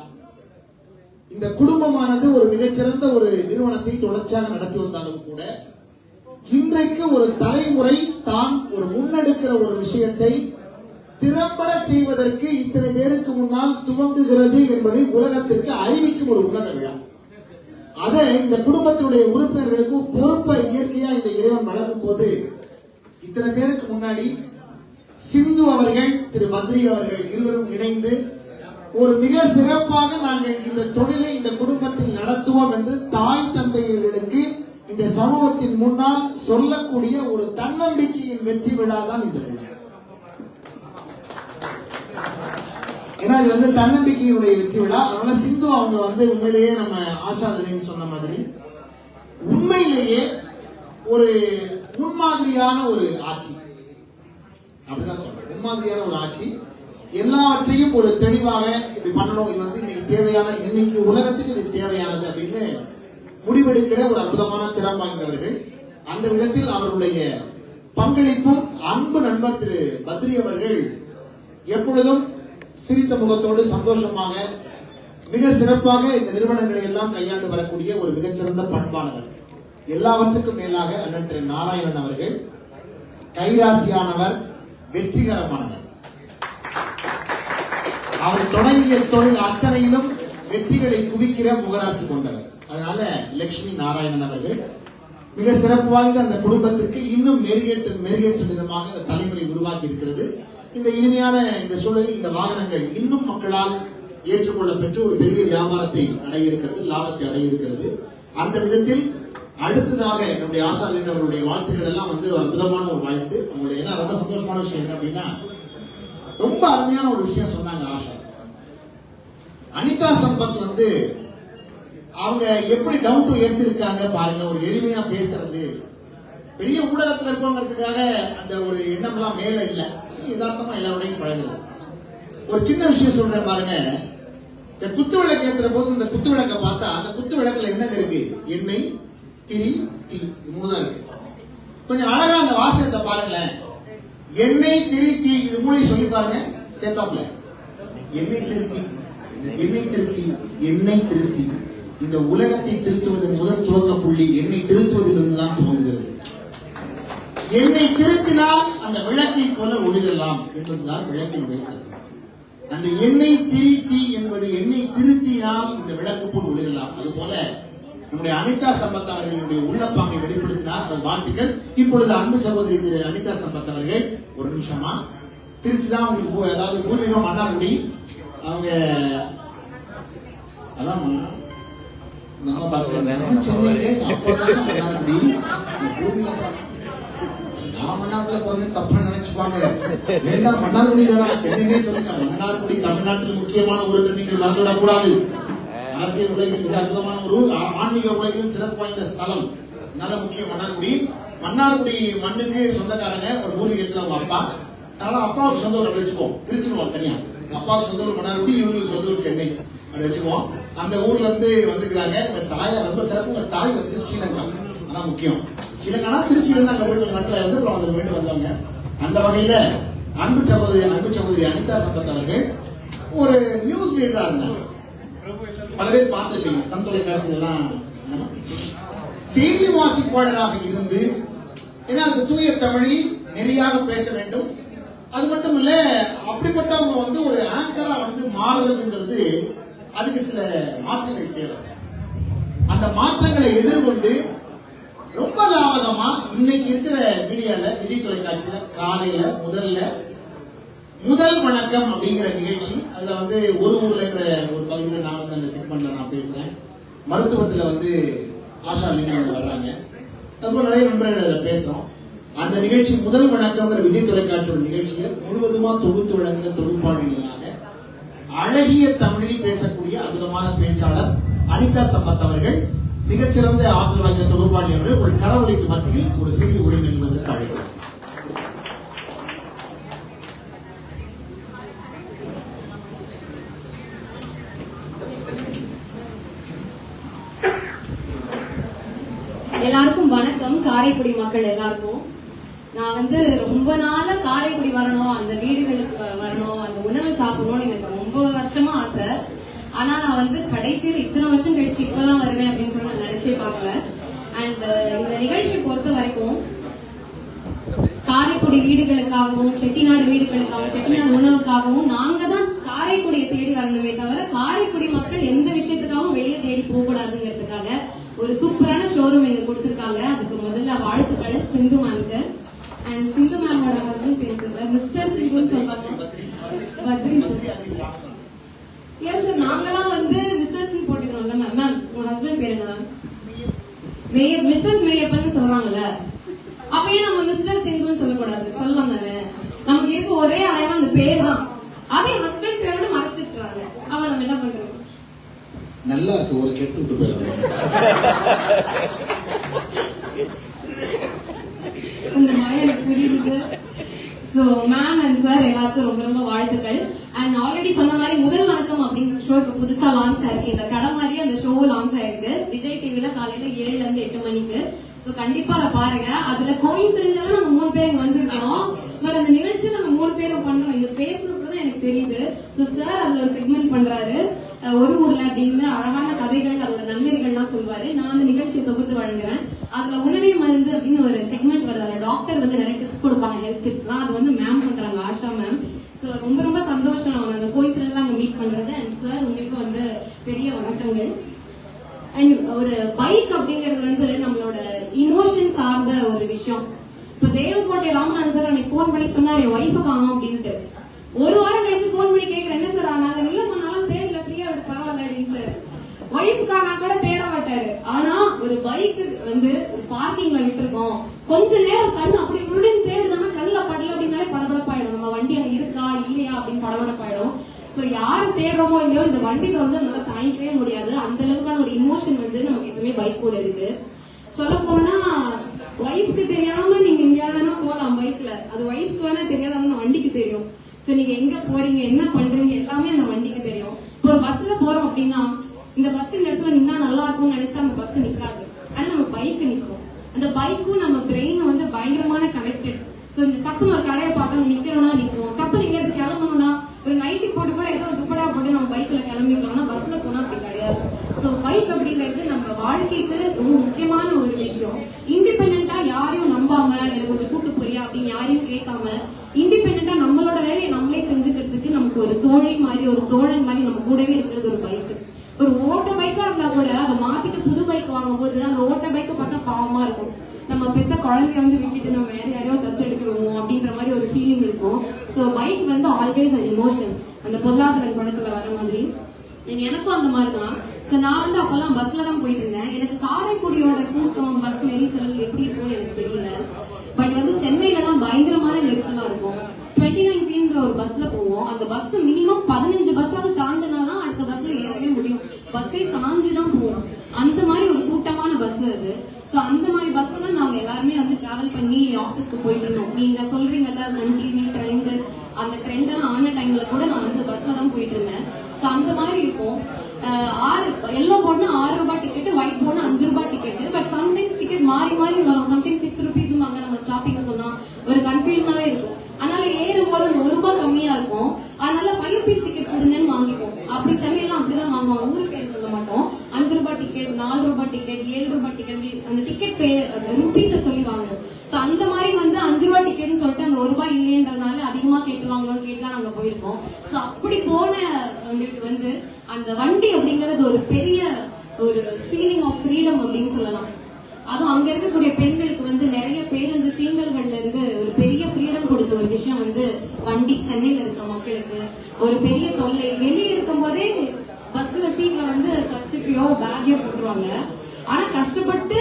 இந்த குடும்பமானது ஒரு மிகச்சிறந்த ஒரு நிறுவனத்தை தொடர்ச்சியாக நடத்தி வந்தாலும் கூட இன்றைக்கு ஒரு தலைமுறை தான் ஒரு முன்னெடுக்கிற ஒரு விஷயத்தை திறம்பட செய்வதற்கு இத்தனை பேருக்கு முன்னால் துவங்குகிறது என்பதை உலகத்திற்கு அறிவிக்கும் ஒரு உன்னத விழா. அதை இந்த குடும்பத்தினுடைய உறுப்பினர்களுக்கு பொறுப்பை இயற்கையா இந்த இறைவன் வழங்கும் போது இத்தனை பேருக்கு முன்னாடி சிந்து அவர்கள், திரு பத்ரி அவர்கள் இருவரும் இணைந்து ஒரு மிக சிறப்பாக நாங்கள் இந்த தொழிலை இந்த குடும்பத்தில் நடத்துவோம் என்று தாய் தந்தையர்களுக்கு இந்த சமூகத்தின் முன்னால் சொல்லக்கூடிய ஒரு தன்னம்பிக்கையின் வெற்றி விழா தான் இந்த விழா. ஏன்னா இது வந்து தன்னம்பிக்கையுடைய வெற்றி விழா. அதனால சிந்து அவங்க வந்து உண்மையிலேயே நம்ம ஆஷா சொன்ன மாதிரி உண்மையிலேயே ஒரு முன்மாதிரியான ஒரு ஆட்சி, அப்படிதான் சொல்றேன். முன்மாதிரியான ஒரு ஆட்சி, எல்லாவற்றையும் ஒரு தெளிவாக இப்படி பண்ணணும், இது வந்து இன்னைக்கு தேவையான, இன்னைக்கு உலகத்துக்கு இது தேவையானது அப்படின்னு முடிவெடுக்கிற ஒரு அற்புதமான திறம் வாய்ந்தவர்கள். அந்த விதத்தில் அவர்களுடைய பங்களிப்பும் அன்பு நண்பர் திரு பத்ரி அவர்கள் எப்பொழுதும் சிரித்த முகத்தோடு சந்தோஷமாக மிக சிறப்பாக இந்த நிறுவனங்களை எல்லாம் கையாண்டு வரக்கூடிய ஒரு மிகச்சிறந்த பண்பாளர். எல்லாவற்றுக்கும் மேலாக அண்ணன் திரு நாராயணன் அவர்கள் கைராசியானவர், வெற்றிகரமானவர். அவர் தொடங்கிய தொழில் அத்தனையிலும் வெற்றிகளை குவிக்கிற முகராசி கொண்டவர். அதனால லட்சுமி நாராயணன் அவர்கள் மிக சிறப்பு வாய்ந்த அந்த குடும்பத்திற்கு இன்னும் மெருகேற்றும் விதமாக தலைமுறை உருவாக்கி இருக்கிறது. இந்த இனிமையான இந்த சூழலில் இந்த வாகனங்கள் இன்னும் மக்களால் ஏற்றுக்கொள்ள பெற்று ஒரு பெரிய வியாபாரத்தை அடைய இருக்கிறது, லாபத்தை அடைய இருக்கிறது. அந்த விதத்தில் அடுத்ததாக நம்முடைய ஆசாரியன் அவருடைய வாழ்த்துக்கள் எல்லாம் வந்து அற்புதமான ஒரு வாழ்த்து. அவங்களுடைய என்ன ரொம்ப சந்தோஷமான விஷயம் என்ன அப்படின்னா, ரொம்ப அருமையான ஒரு விஷயம் சொன்னாங்க ஆஷா. அனிதா சம்பத் வந்து அவங்க எப்படி டவுன் டு எர்த் இருக்காங்க பாருங்க. ஒரு எளிமையா பேசுறது, பெரிய ஊடகத்தில் இருக்கோங்கிறதுக்காக அந்த ஒரு எண்ணம் எல்லாம் மேல இல்ல, யதார்த்தமா எல்லாரோடையும் பழகுறது. ஒரு சின்ன விஷயம் சொல்றேன் பாருங்க. இந்த குத்து விளக்கு ஏத்துற போது இந்த குத்து விளக்கை பார்த்தா அந்த குத்து விளக்குல என்னங்க இருக்கு? எண்ணெய், திரி, தீ, மூணுதான் இருக்கு. கொஞ்சம் அழகா அந்த வாசகத்தை பாருங்களேன். எண்ணெய், திரி, தீ, இது மூணு சொல்லி பாருங்க சேர்த்தாப்ல. எண்ணெய் திருத்தி, எண்ணெய் திருத்தி, எண்ணெய் திருத்தி. இந்த உலகத்தை திருத்துவதன் முதல் துவக்க புள்ளி எண்ணெய் திருத்த என்பதுதான் விளக்கினுடைய கருத்து. அந்த எண்ணெய் திரித்தி என்பது எண்ணெய் திருத்தினால் இந்த விளக்கு போல் ஒளிரலாம். அதுபோல நம்முடைய அனிதா சம்பத் அவர்களுடைய உள்ளப்பாங்கை வெளிப்படுத்தினார். அவர் வாழ்த்துக்கள். இப்பொழுது அன்பு சகோதரி திரு அனிதா சம்பத் அவர்கள் ஒரு நிமிஷமா திருச்சி தான் அவங்களுக்கு, அதாவது பூர்வீகம் மன்னார்குடி. அவங்க அதான் நான் பார்க்கிறேன் சென்னையிலே அப்பதான் மன்னார்குடி பூர்வீகம். நான் மன்னார்குடியில குழந்தை தப்பா நினைச்சுப்பாங்க. வேண்டாம், மன்னார்குடி வேணாம், சென்னையிலே சொல்லுங்க. மன்னார்குடி தமிழ்நாட்டில் முக்கியமான ஊருக்கு நீங்கள் மறந்துவிடக்கூடாது. அரசியல் உலகில் மிக அற்புதமான ஒரு ஆன்மீக உலகில் சிறப்பு வாய்ந்த ஸ்தலம். அதனால முக்கியம் மன்னார்குடி. மன்னார்குடி மண்ணுக்கு சொந்தக்காரங்க ஒரு பூர்வீகத்தில் அவங்க அப்பா. அதனால அப்பாவுக்கு சொந்த ஊர் வச்சுக்குவோம், பிரிச்சுக்குவோம் தனியா. அப்பாவுக்கு சொந்த ஊர் மன்னார்குடி, இவங்களுக்கு சொந்த ஊர் சென்னை அப்படி வச்சுக்குவோம். அந்த ஊர்ல இருந்து வந்திருக்கிறாங்க. உங்க தாயா ரொம்ப சிறப்பு. உங்க தாய் வந்து ஸ்ரீலங்கா, அதான் முக்கியம். ஸ்ரீலங்கானா திருச்சியில இருந்து அங்க போய் கொஞ்சம் நாட்டில் இருந்து அப்புறம் அந்த வீட்டு வந்தவங்க. அந்த வகையில அன்பு சகோதரி அனிதா சம்பத் அவர்கள் ஒரு நியூஸ் ரீடரா இருந்தாங்க. பல பேர் பார்த்திருப்பீங்க, சன் தொலைக்காட்சியெல்லாம். செய்தி வாசிப்பாளராக இருந்து, ஏன்னா அந்த தூய தமிழில் நெறியாக பேச வேண்டும். அது மட்டும் இல்ல, அப்படிப்பட்டவங்க வந்து ஒரு ஆங்கரா வந்து மாறுறதுங்கிறது அதுக்கு சில மாற்றங்கள் தேவை. அந்த மாற்றங்களை எதிர்கொண்டு ரொம்ப லாபகமா இன்னைக்கு இருக்கிற மீடியால, விஜய் தொலைக்காட்சியில காலையில முதல் வணக்கம் அப்படிங்கிற நிகழ்ச்சி, அதுல வந்து ஒரு ஊர்ல இருக்கிற ஒரு பகுதியில் நான் வந்து அந்த செக்மெண்ட்ல நான் பேசுறேன். மருத்துவத்துல வந்து ஆஷா லிங்கா வர்றாங்க. அதுபோல் நிறைய நண்பர்கள் அதில் பேசுறோம். அந்த நிகழ்ச்சி முதல் வணக்கம்ங்கிற விஜய் தொலைக்காட்சியோட நிகழ்ச்சியை முழுவதுமா தொகுத்து வழங்குகிற தொகுப்பாளினியாக அழகிய தமிழில் பேசக்கூடிய அற்புதமான பேச்சாளர் அனிதா சம்பத் அவர்கள், மிகச்சிறந்த ஆற்றல் வாய்ந்த தொகுப்பாளி அவர்கள் ஒரு கரவொலிக்கு மத்தியில் ஒரு சிறிய உரை நிகழ்வதற்கு அழைக்கிறார். எல்லாருக்கும் வணக்கம். காரைக்குடி மக்கள் எல்லாருக்கும் நான் வந்து ரொம்ப நாளா காரைக்குடி வரணும், அந்த வீடுகளுக்கு வரணும், அந்த உணவு சாப்பிடணும்னு எனக்கு ரொம்ப வருஷமா ஆசை. ஆனா நான் வந்து கடைசியில் இத்தனை வருஷம் கழிச்சு இப்பதான் வருவேன் அப்படின்னு சொல்லி நான் நினைச்சே பார்க்கல. அண்ட் இந்த நிகழ்ச்சியை பொறுத்த வரைக்கும் காரைக்குடி வீடுகளுக்காகவும் செட்டிநாடு வீடுகளுக்காகவும் செட்டிநாடு உணவுக்காகவும் நாங்க தான் காரைக்குடியை தேடி வரணுமே தவிர காரைக்குடி மக்கள் எந்த விஷயத்துக்காகவும் வெளியே தேடி போக கூடாதுங்கிறதுக்காக ஒரு சூப்பரான ஷோரூம் எங்க கொடுத்திருக்காங்க. அதுக்கு முதல்ல வாழ்த்துக்கள் சிந்து மேம்க்கு. அண்ட் சிந்து மேமோட ஹஸ்பண்ட் பேர் மிஸ்டர் சிந்துன்னு சொல்லுவாங்க, பத்ரி சார். ஏன் சார் நாங்கெல்லாம் வந்து மிஸ்டர் சிங் போட்டுக்கிறோம்ல மேம். மேம் உங்க ஹஸ்பண்ட் பேர் என்ன மேம்? மிஸ்ஸஸ் மேயப்பன்னு சொல்றாங்கல்ல, அப்ப ஏன் நம்ம மிஸ்டர் சிந்துன்னு சொல்லக்கூடாது? சொல்லலாம் தானே. நமக்கு இருக்க ஒரே அடையாளம் அந்த பேர் தான். அதே ஹஸ்பண்ட் பேரோட மறைச்சிட்டுறாங்க. அவன் நம்ம என்ன பண்றோம்? நல்லா இருக்கு, ஒரு கெடுத்து விட்டு போயிடலாம். உங்க மயம் எனக்கு புரியுது sir. So ma'am and sir எல்லாருக்கும் ரொம்ப ரொம்ப வாழ்த்துக்கள். அண்ட் ஆல்ரெடி சொன்ன மாதிரி முதல் வணக்கம் அப்படிங்கிற ஷோ இப்ப புதுசா லான்ச் ஆயிருக்கு. இந்த கடை மாதிரி அந்த ஷோ லான்ச் ஆயிருக்கு விஜய் டிவில காலையில 7 இருந்து 8 மணிக்கு. சோ கண்டிப்பா அதை பாருங்க. அதுல கோயின்சிடென்டா நம்ம 3 பேர் இங்க வந்திருக்கோம். பட் அந்த நிகழ்ச்சியில நம்ம 3 பேரும் பண்றோம். இங்க பேசுறதுதான் எனக்கு தெரியுது. சோ சார் அதுல ஒரு செக்மெண்ட் பண்றாரு, ஒரு ஊர்ல அப்படின்னு அழகான கதைகள், அதோட நன்மைகள்லாம் சொல்வாரு. நான் அந்த நிகழ்ச்சியை தொகுத்து வழங்குறேன். அதுல உணவே மருந்து அப்படின்னு ஒரு செக்மெண்ட் வருது. அதுல டாக்டர் வந்து நிறைய டிப்ஸ் கொடுப்பாங்க, ஹெல்த் டிப்ஸ் எல்லாம். அது வந்து மேம் பண்றாங்க, ஆஷா மேம். சோ ரொம்ப ரொம்ப சந்தோஷம் அந்த கோயின்சிடென்ட்ல அங்க மீட் பண்றது. அண்ட் சார் உங்களுக்கு வந்து பெரிய வணக்கங்கள். அண்ட் ஒரு பைக் அப்படிங்கிறது வந்து நம்மளோட இமோஷன் சார்ந்த ஒரு விஷயம். இப்ப தேவக்கோட்டை ராமநாதன் சார் அன்னைக்கு போன் பண்ணி சொன்னாரு என் ஒய்ஃபை காணோம் அப்படின்ட்டு. ஒரு வாரம் கழிச்சு போன் பண்ணி கேட்கிறேன், என்ன சார் ஆனாங்க? இல்லம்மா நானும் தேடல, ஃப்ரீயா விட்டு பரவாயில்ல அப்படின்ட்டு. ஒய்ஃபுக்கானா கூட தேட மாட்டாரு. ஆனா ஒரு பைக்கு வந்து ஒரு பார்க்கிங்ல விட்டுருக்கோம், கொஞ்ச நேரம் கண்ணு அப்படி இப்படின்னு தேடுதானா கண்ணுல படல அப்படின்னாலே படபடப்பாயிடும். நம்ம வண்டி அங்க இருக்கா இல்லையா அப்படின்னு படபடப்பாயிடும். சோ யாரு தேடுறோமோ இல்லையோ இந்த வண்டியில வந்து நல்லா தாங்கிக்கவே முடியாது. அந்த அளவுக்கான ஒரு இமோஷன் வந்து நமக்கு எப்பவுமே பைக் கூட இருக்கு. சொல்ல போனா ஒய்ஃப்க்கு தெரியாம நீங்க எங்கேயாவது போலாம் பைக்ல, அது ஒய்ஃப்க்கு வேணா தெரியாத வண்டிக்கு தெரியும். சோ நீங்க எங்க போறீங்க என்ன பண்றீங்க எல்லாமே அந்த வண்டிக்கு தெரியும். இப்போ ஒரு பஸ்ல போறோம் அப்படின்னா இந்த பஸ் இந்த இடத்துல நின்னா நல்லா இருக்கும்னு நினைச்சா அந்த பஸ் நிக்காது, ஆனா நம்ம பைக் நிக்கும். அந்த பைக்கும் நம்ம பிரெயின் வந்து பயங்கரமான கனெக்டட். சோ இந்த டப்புன்னு ஒரு கடையை பார்த்தா நிக்கிறோம்னா நிக்கும், டப்புன்னு எங்கேயாவது கிளம்பணும்னா ஒரு நைட்டி போட்டு கூட ஏதோ துப்படா போட்டு நம்ம பைக்ல கிளம்பிக்கலாம். பஸ்ல போனா அப்படி கிடையாது. சோ பைக் அப்படிங்கிறது நம்ம வாழ்க்கைக்கு ரொம்ப முக்கியமான ஒரு விஷயம். இண்டிபெண்டா யாரையும் நம்பாம எனக்கு கொஞ்சம் கூட்டு போறியா அப்படின்னு யாரையும் கேட்காம இண்டிபெண்டா நம்மளோட வேலையை நம்மளே செஞ்சுக்கிறதுக்கு நமக்கு ஒரு தோழி மாதிரி ஒரு தோழன் மாதிரி நம்ம கூடவே இருக்கிறது ஒரு பைக். ஒரு ஓட்ட பைக்கா இருந்தா கூட அதை மாத்திட்டு புது பைக் வாங்கும் போது அந்த ஓட்ட பைக்கை பார்த்தா பாவமா இருக்கும். நம்ம பெத்த குழந்தைய வந்து விட்டுட்டு நம்ம வேற யாரையோ தத்து எடுக்கிறோம் அப்படின்ற மாதிரி ஒரு ஃபீலிங் இருக்கும். ஸோ பைக் வந்து ஆல்வேஸ் அன் எமோஷன். அந்த பொருளாதார படத்துல வர மாதிரி எனக்கும் அந்த மாதிரிதான். ஸோ நான் வந்து அப்பெல்லாம் பஸ்ல தான் போயிட்டு இருந்தேன். எனக்கு காரைக்குடியோட கூட்டம் பஸ் நெரிசல் எப்படி இருக்கும்னு எனக்கு தெரியல. பட் வந்து சென்னையிலலாம் பயங்கரமான நெரிசலா இருக்கும். 29C ஒரு பஸ்ல போவோம். அந்த பஸ் மினிமம் 15 பஸ்ஸாவது தாண்டினாதான் அடுத்த பஸ்ல ஏறவே முடியும். பஸ்ஸே சாஞ்சுதான் போவோம். அந்த மாதிரி ஒரு கூட்டமான பஸ் அது. சோ அந்த மாதிரி பஸ்ல தான் நாங்க எல்லாருமே வந்து டிராவல் பண்ணி ஆபீஸ்க்கு போயிட்டு இருந்தோம். நீங்க சொல்றீங்கல்ல சன் டிவி ட்ரெண்ட், அந்த ட்ரெண்ட் எல்லாம் ஆன டைம்ல கூட நான் அந்த பஸ்ல தான் போயிட்டு இருந்தேன். சோ அந்த மாதிரி இருக்கும். எல்லோ போர்ட்னா 6 ரூபாய் டிக்கெட், ஒயிட் போர்ட்னா 5 ரூபாய் டிக்கெட். பட் சம்டைம்ஸ் டிக்கெட் மாறி மாறி வரும். சம்டைம்ஸ் 6 rupees நம்ம ஸ்டாப்பிங் சொன்னா ஒரு கன்ஃபியூஷனாவே இருக்கும். அதனால ஏறும் போது 1 ரூபாய் கம்மியா இருக்கும். அதனால 5 rupees டிக்கெட் கொடுங்கன்னு வாங்கிப்போம். அப்படி சென்னையெல்லாம் அப்படிதான் வாங்குவாங்க. ஊரு பேர் சொல்ல மாட்டோம். 5 ரூபாய் டிக்கெட், 4 ரூபாய் டிக்கெட், 7 ரூபாய் டிக்கெட், அந்த டிக்கெட் ருபீஸ சொல்லி வாங்குவோம். சோ அந்த மாதிரி வந்து 5 ரூபாய் டிக்கெட்னு சொல்லிட்டு அந்த 1 ரூபாய் இல்லைன்றதுனால அதிகமா கேட்டுருவாங்களோன்னு கேட்டுலாம் நாங்க போயிருக்கோம். சோ அப்படி போனவங்களுக்கு வந்து அந்த வண்டி அப்படிங்கறது ஒரு பெரிய ஒரு ஃபீலிங் ஆஃப் ஃப்ரீடம் அப்படின்னு சொல்லலாம். அதுவும் அங்க இருக்கக்கூடிய பெண்களுக்கு வந்து நிறைய பேர் இந்த சீங்கல்கள்ல இருந்து ஒரு பெரிய ஃப்ரீடம் கொடுத்த ஒரு விஷயம் வந்து வண்டி. சென்னையில இருக்க மக்களுக்கு ஒரு பெரிய தொல்லை. வெளியே இருக்கும் போதே பஸ்ல சீட்ல வந்து கச்சிப்பியோ பேக்கையோ போட்டுருவாங்க. ஆனா கஷ்டப்பட்டு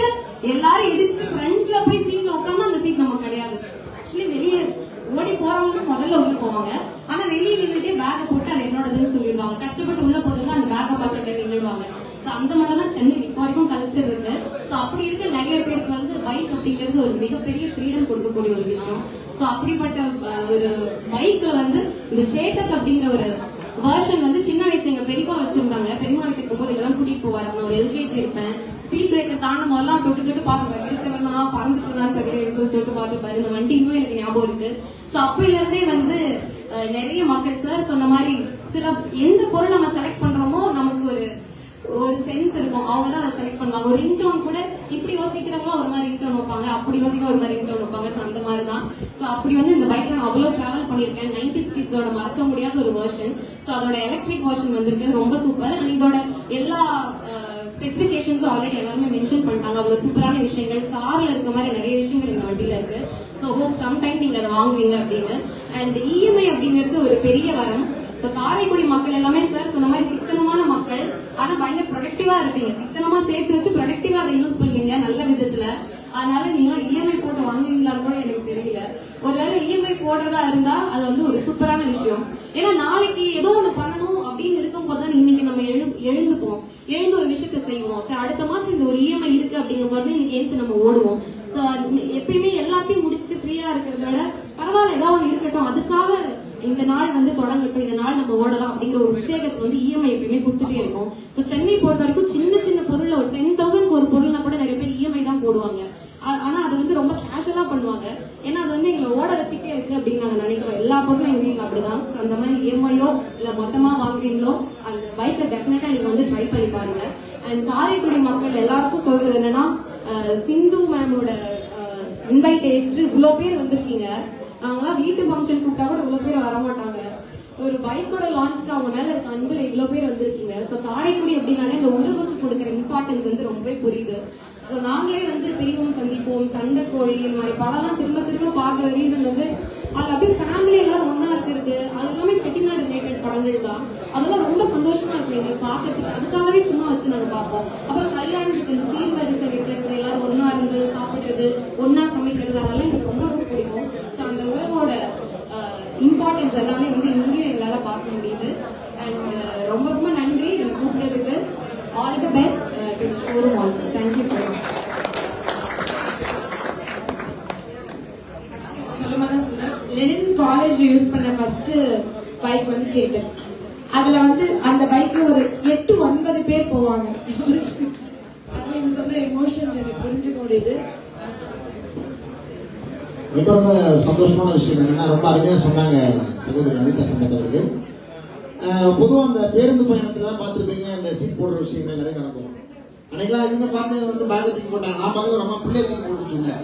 எல்லாரும் இடிச்சுட்டு ஃப்ரண்ட்ல போய் சீட்ல உட்காந்து அந்த சீட் நமக்கு கிடையாது. ஆக்சுவலி வெளியே ஓடி போறவங்க முதல்ல உள்ள போவாங்க. ஆனா வெளியே நின்றுட்டே பேக்கை போட்டு அது என்னோடதுன்னு சொல்லிடுவாங்க. கஷ்டப்பட்டு உள்ள போறவங்க அந்த பேக்கை பார்த்துட்டு நின்றுடுவாங்க. சோ அந்த மாதிரி தான் சென்னை இப்போ வரைக்கும் கல்ச்சர் இருக்கு. சோ அப்படி இருக்க நிறைய பேருக்கு வந்து பைக் அப்படிங்கிறது ஒரு மிகப்பெரிய ஃப்ரீடம் கொடுக்கக்கூடிய ஒரு விஷயம். சோ அப்படிப்பட்ட ஒரு பைக்ல வந்து இந்த சேட்டக் அப்படிங்கிற ஒரு வெர்ஷன் வந்து சின்ன வயசு எங்க பெரியப்பா வச்சிருந்தாங்க. பெரியமா வீட்டுக்கு போகும்போது இதெல்லாம் கூட்டிட்டு போவாரு. நான் ஒரு LKG இருப்பேன். ஸ்பீட் பிரேக்கர் தாண்டும் போதெல்லாம் தொட்டு தொட்டு பாத்துருப்பேன். பிடிச்சவனா பறந்துட்டு இருந்தாலும் தெரியல சொல்லி தொட்டு பாத்துப்பாரு. இந்த வண்டி இன்னும் எனக்கு ஞாபகம் இருக்கு. சோ அப்பையில இருந்தே வந்து நிறைய மக்கள் சார் சொன்ன மாதிரி சில எந்த பொருள் நம்ம செலக்ட் பண்றோமோ நமக்கு ஒரு சென்ஸ் இருக்கும். அவங்க தான் அதை செலக்ட் பண்ணுவாங்க. ஒரு ரிங்டோன் கூட இப்படி யோசிக்கிறவங்களும் ஒரு மாதிரி ரிங்டோன் வைப்பாங்க, அப்படி யோசிக்கிற ஒரு மாதிரி ரிங்டோன் வைப்பாங்க. சோ அந்த மாதிரி தான். சோ அப்படி வந்து இந்த பைக்ல நான் அவ்வளவு டிராவல் பண்ணிருக்கேன். 90s கிட்ஸோட மறக்க முடியாத ஒரு வெர்ஷன். சோ அதோட எலக்ட்ரிக் வெர்ஷன் வந்திருக்கு. ரொம்ப சூப்பர். அண்ட் இதோட எல்லா ஸ்பெசிபிகேஷன்ஸும் ஆல்ரெடி எல்லாருமே மென்ஷன் பண்ணிட்டாங்க. அவ்வளவு சூப்பரான விஷயங்கள் கார்ல இருக்க மாதிரி நிறைய விஷயங்கள் இந்த வண்டியில இருக்கு. சோ ஹோப் சம்டைம் நீங்க அதை வாங்குவீங்க அப்படின்னு. அண்ட் EMI அப்படிங்கிறது ஒரு பெரிய வரம். காரைக்குடி மக்கள் எல்லாமே சார் சொன்ன மாதிரி சிக்கனமான மக்கள். ஆனா பயங்கர ப்ரொடக்டிவா இருப்பீங்க. சிக்கனமா சேர்த்து வச்சு ப்ரொடக்டிவா அதை யூஸ் பண்ணுவீங்க நல்ல விதத்துல. அதனால நீங்க EMI போட்டு வாங்குவீங்களான்னு கூட எனக்கு தெரியல. ஒருவேளை EMI போடுறதா இருந்தா அது வந்து ஒரு சூப்பரான விஷயம். ஏன்னா நாளைக்கு ஏதோ ஒண்ணு பண்ணணும் அப்படின்னு இருக்கும் போதுதான் இன்னைக்கு நம்ம எழுந்துப்போம். எழுந்து ஒரு விஷயத்த செய்வோம். சார் அடுத்த மாசம் இந்த ஒரு EMI இருக்கு அப்படிங்கும் போது இன்னைக்கு ஏஞ்சி நம்ம ஓடுவோம். சோ எப்பயுமே எல்லாத்தையும் முடிச்சுட்டு ஃப்ரீயா இருக்கிறத விட பரவாயில்ல ஏதாவது ஒண்ணு இருக்கட்டும், அதுக்காக இந்த நாள் வந்து தொடங்கட்டும், இந்த நாள் நம்ம ஓடலாம் அப்படிங்கிற ஒரு உத்வேகத்தை வந்து EMI எப்பயுமே கொடுத்துட்டே இருக்கும். சோ சென்னை பொறுத்த வரைக்கும் சின்ன சின்ன பொருள்ல ஒரு 10,000 ஒரு பொருள்னா கூட நிறைய பேர் EMI தான் போடுவாங்க. ஆனா அது வந்து ரொம்ப கேஷுவலா பண்ணுவாங்க. ஏன்னா அது வந்து எங்களை ஓட வச்சுட்டே இருக்கு அப்படின்னு நாங்க நினைக்கிறோம். எல்லா பொருளும் எங்க வீட்டுல அப்படிதான். சோ அந்த மாதிரி EMI-யோ இல்ல மொத்தமா வாங்குறீங்களோ அந்த பைக்கை டெஃபினட்டா நீங்க வந்து ட்ரை பண்ணி பாருங்க. அண்ட் காரைக்குடி மக்கள் எல்லாருக்கும் சொல்றது என்னன்னா, சிந்து மேமோட இன்வைட் ஏற்று இவ்வளவு பேர் வந்திருக்கீங்க. அவங்க வீட்டு ஃபங்க்ஷன் கூப்பிட்டா கூட இவ்வளவு பேர் வரமாட்டாங்க. ஒரு பைக்கோட லான்ச்க்கு அவங்க மேல இருக்க அன்புல இவ்வளவு பேர் வந்திருக்கீங்க. சோ காரைக்குடி அப்படின்னாலே இந்த உறவுக்கு கொடுக்குற இம்பார்ட்டன்ஸ் வந்து ரொம்பவே புரியுது. சோ நாங்களே வந்து பெரியவங்க சந்திப்போம், சண்டை கோழி இந்த மாதிரி படம்லாம் திரும்ப திரும்ப பாக்குற ரீசன் வந்து அது அப்படியே ஃபேமிலி எல்லாரும் ஒன்னா இருக்கிறது. அது எல்லாமே செட்டிநாடு ரிலேட்டட் படங்கள் தான். அதெல்லாம் ரொம்ப சந்தோஷமா இருக்கும் எங்களுக்கு பாக்குறதுக்கு. அதுக்காகவே சும்மா வச்சு நாங்க பார்ப்போம். அப்புறம் கல்யாணத்துக்கு இந்த சீர்வரிசை வைக்கிறது, எல்லாரும் ஒன்னா இருந்து சாப்பிடுறது, ஒன்னா சமைக்கிறது, அதெல்லாம் எனக்கு ரொம்ப ரொம்ப பிடிக்கும். சோ அந்த உறவோட இம்பார்ட்டன்ஸ் எல்லாமே வந்து இங்கேயும் எங்களால பார்க்க முடியுது. அண்ட் ரொம்ப ரொம்ப நன்றி எனக்கு கூப்பிட்டதுக்கு. All the best to the showroom also. Thank you so much. சொல்லுமாதான் சொன்னேன். லெனின் காலேஜ்ல யூஸ் பண்ண ஃபர்ஸ்ட் பைக் வந்து சேட்டன். அதுல வந்து அந்த பைக்ல ஒரு 8-9 பேர் போவாங்க. அதனால நீங்க சொல்ற எமோஷன்ஸ் எனக்கு புரிஞ்சுக்க முடியுது. ரொம்ப ரொம்ப சந்தோஷமான விஷயம் என்னன்னா, ரொம்ப அருமையா சொன்னாங்க சகோதரி அனிதா சம்பத் அவர்கள். பொதுவாக அந்த பேருந்து பயணத்துல பார்த்துருப்பீங்க, அந்த சீட் போடுற விஷயங்கள் நிறைய நடக்கும். அன்னைக்கெல்லாம் இவங்க பார்த்து வந்து பேக்கை தூக்கி போட்டாங்க. நான் பார்த்து ஒரு அம்மா பிள்ளைய தூக்கி போட்டு சொன்னேன்.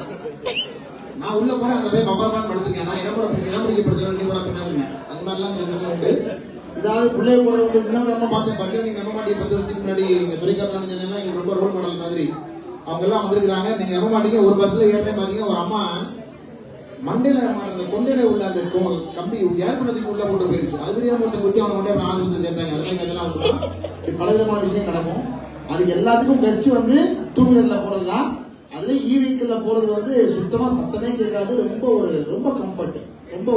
நான் உள்ள போறேன், அந்த போய் பப்பரமான்னு படுத்துக்கேன். நான் இனப்படுத்தணும், நீ கூட பின்னாலுங்க. அது மாதிரிலாம் சில சமயம் உண்டு. இதாவது பிள்ளை கூட உண்டு. இன்னும் நம்ம பார்த்தேன் பசங்க, நீங்க நம்ப மாட்டீங்க, 10 வருஷத்துக்கு முன்னாடி இங்க துறைக்காரன் சொன்னீங்கன்னா எங்களுக்கு ரொம்ப ரோல் மாடல் மாதிரி அவங்க எல்லாம் வந்திருக்காங்க. நீங்க நம்ப மாட்டீங்க, ஒரு பஸ்ல ஏறனே பாத்தீங்கன்னா ஒரு அம்மா மண்டையில மாட்டுற கொண்டையில உள்ள அந்த கம்பி ஏர் பண்ணதுக்கு உள்ள போட்டு போயிருச்சு. அது தெரியாம ஒருத்தர் குத்தி அவங்க கொண்டே ஆஸ்பத்திரி சேர்த்தாங்க. அதெல்லாம் பல விதமான விஷயம் நடக்கும். அதுக்கு எல்லாத்துக்கும் பெஸ்ட் வந்து டூ வீலர்ல போறதுதான். அதுல இ வெஹிக்கிள்ல போறது வந்து சுத்தமா சத்தமே கேட்காது. ரொம்ப கம்ஃபர்ட், ரொம்ப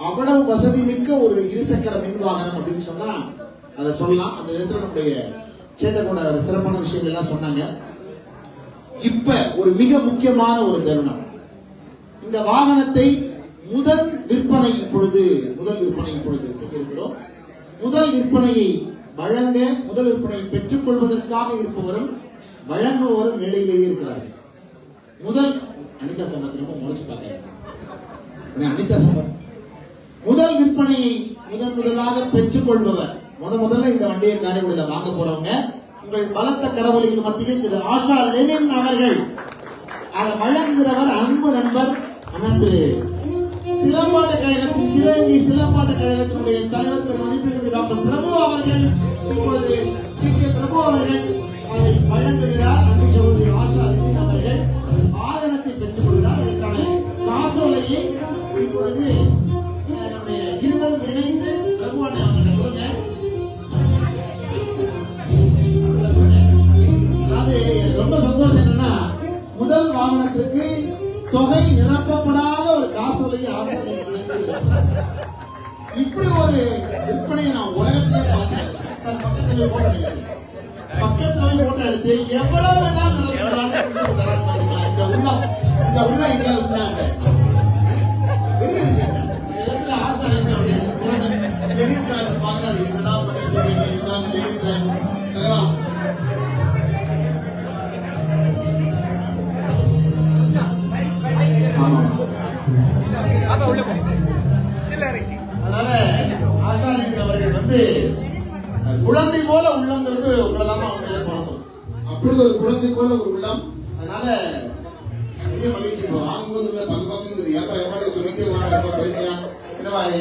அவ்வளவு வசதி மிக்க ஒரு இருசக்கர மின் வாகனம் அப்படின்னு சொன்னா அதை சொல்லலாம். அந்த விதத்துல நம்முடைய சேட்டனோட சிறப்பான விஷயங்கள் எல்லாம் சொன்னாங்க. இப்ப ஒரு மிக முக்கியமான ஒரு தருணம். இந்த வாகனத்தை முதல் விற்பனை இப்பொழுது செய்திருக்கிறோம். முதல் விற்பனையை வழங்க, முதல் விற்பனையை பெற்றுக் கொள்வதற்காக இருப்பவரும் வழங்குபவரும் நிலையிலேயே இருக்கிறார்கள். முதல் அனிதா சம்பத் முளைச்சு பார்க்க அனிதா சம்பத் முதல் விற்பனையை முதலாக பெற்றுக் கொள்பவர், முதல்ல இந்த வண்டியை காரைக்குடியில வாங்க போறவங்க, உங்கள் பலத்த கரவொலிகள் மத்தியில் திரு ஆஷா லெனின் அவர்கள். அதை வழங்குகிறவர் அன்பு நண்பர் திரு சிலம்பாட்ட கழகத்தின் சிவகங்கை சிலம்பாட்ட கழகத்தினுடைய தலைவர் திரு மதிப்பிற்கு டாக்டர் பிரபு அவர்கள். இப்பொழுது பிரபு அவர்கள் அதை வழங்குகிறார். அன்பு சகோதரி ஆஷா லெனின் அவர்கள் வாகனத்தை பெற்றுக் கொள்கிறார். இதற்கான காசோலையை இப்பொழுது நம்முடைய இருவரும் இணைந்து பிரபுவான அவர்கள் கொடுங்க. அதாவது ரொம்ப சந்தோஷம் என்னன்னா, முதல் வாகனத்திற்கு தொகை நிரப்பப்படாத ஒரு காசோலையை ஆசை இப்படி ஒரு விற்பனையை நான் உலகத்திலே பார்த்தேன் சார். பக்கத்துல போட்டோ எடுத்து எவ்வளவு வேணாலும் இந்த உள்ளம் எங்கேயாவது உண்டா சார்? பெரிய விஷயம் சார். இடத்துல ஆசை லெனின் பிரான்ச் பார்க்காது. என்னடா பண்ணிட்டு அதனால ஆஷா லெனின் அவர்கள் வந்து குழந்தை போல உள்ளங்கிறது உங்களதான் அவங்க குழந்தை. அப்படி ஒரு குழந்தை போல ஒரு உள்ளம். அதனால பெரிய மகிழ்ச்சி. வாங்கும்போது பங்குங்கிறது எவ்வளவு சொல்லிட்டு போயிட்டியா,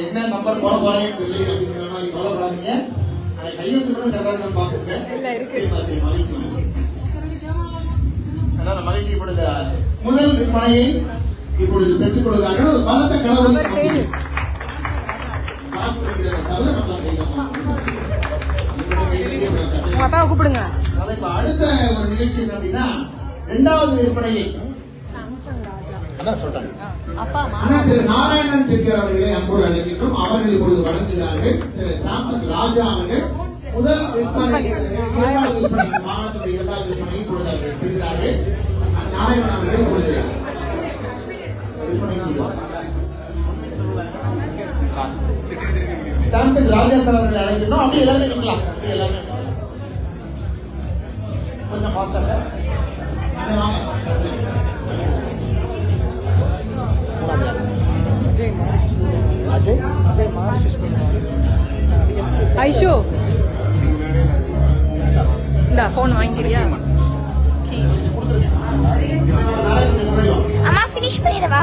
என்ன நம்பர் போட போறேன்னு தெரியல அப்படிங்கிற மாதிரி கவலைப்படாதீங்க. அதை கையெழுத்து கூட தர்றாங்கன்னு பார்த்துருக்கேன். மகிழ்ச்சி. அதனால மகிழ்ச்சி. இப்பொழுது முதல் விற்பனையை இப்பொழுது பெற்றுக் கொள்கிறார்கள். ஒரு பலத்த கரவொலி கூப்பிடுங்க. அடுத்த ஒரு நிகழ்ச்சி அப்படின்னா இரண்டாவது விற்பனையை திரு நாராயணன் செட்டியார் அவர்களை அன்போடு அழைக்கின்றோம். அவர்கள் இப்பொழுது வழங்குகிறார்கள். திரு சாம்சங் ராஜா அவர்கள் முதல் விற்பனை, இரண்டாவது விற்பனை, மாநிலத்துடைய இரண்டாவது விற்பனை இப்பொழுது அவர்கள் பெறுகிறார்கள். நாராயணன் அவர்கள் இப்பொழுது விற்பனை செய்வார். சாம்சங் ராஜா சார் அவர்களை அழைக்கின்றோம். அப்படி எல்லாமே நிற்கலாம். அப்படி எல்லாமே கொஞ்சம் ஃபாஸ்டா சார். ஐஷோ இந்த போன் வாங்கிக்கிறியா? அம்மா ஃபினிஷ் பண்ணிடவா?